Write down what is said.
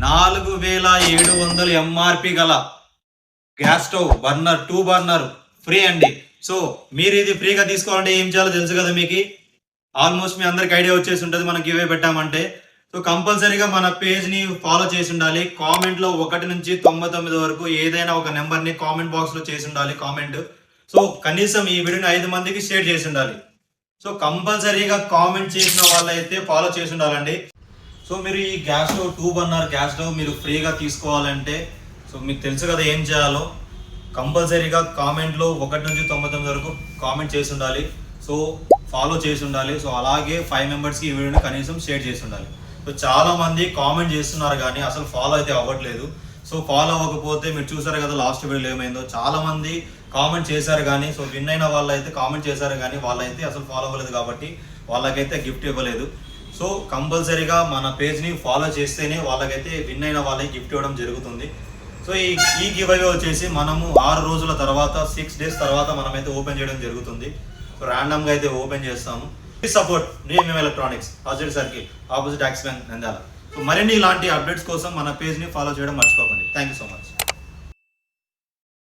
4700 MRP గల gas stove burner 2 burner free అండి. So మీరు ఇది ఫ్రీగా తీసుకోవాలంటే ఏం చేయాలో తెలుసు కదా మీకు. ఆల్మోస్ట్ మీ అందరికి ఐడియా వచ్చేసి ఉంటుంది మనకి ఇవే పెట్టామంటే. సో కంపల్సరీగా మన పేజ్ని ఫాలో చేసి ఉండాలి. కామెంట్లో 1 నుంచి 99 వరకు ఏదైనా ఒక నెంబర్ని కామెంట్ బాక్స్లో చేసి ఉండాలి కామెంట్. సో కనీసం ఈ వీడియోని 5 మందికి షేర్ చేసి ఉండాలి. సో కంపల్సరీగా కామెంట్ చేసిన వాళ్ళైతే ఫాలో చేసి ఉండాలండి. సో మీరు ఈ gas stove 2 burner gas stove మీరు ఫ్రీగా తీసుకోవాలంటే సో మీకు తెలుసు కదా ఏం చేయాలో. కంపల్సరీగా కామెంట్లో 1 నుంచి 99 వరకు కామెంట్ చేసి ఉండాలి. సో ఫాలో చేసి ఉండాలి. సో అలాగే 5 మెంబర్స్కి ఈ వీడియోని కనీసం షేర్ చేసి ఉండాలి. సో చాలామంది కామెంట్ చేస్తున్నారు కానీ అసలు ఫాలో అయితే అవ్వట్లేదు. సో ఫాలో అవ్వకపోతే మీరు చూసారు కదా లాస్ట్ వీడియోలో ఏమైందో. చాలామంది కామెంట్ చేశారు కానీ సో విన్ అయిన వాళ్ళైతే కామెంట్ చేశారు కానీ వాళ్ళైతే అసలు ఫాలో అవ్వలేదు కాబట్టి వాళ్ళకైతే గిఫ్ట్ ఇవ్వలేదు. సో కంపల్సరీగా మన పేజ్ని ఫాలో చేస్తేనే వాళ్ళకైతే విన్ అయిన వాళ్ళకి గిఫ్ట్ ఇవ్వడం జరుగుతుంది. సో ఈ గివ్ అవే వచ్చేసి మనము 6 రోజుల తర్వాత 6 డేస్ తర్వాత మనమైతే ఓపెన్ చేయడం జరుగుతుంది. సో ర్యాండమ్గా అయితే ఓపెన్ చేస్తాము. సపోర్ట్ నిఎంఎం electronics opposite circle opposite Axis bank Nandyal. So మరిన్ని ఇలాంటి అప్డేట్స్ కోసం మన పేజ్ని ఫాలో చేయడం మర్చిపోకండి. Thank you so much.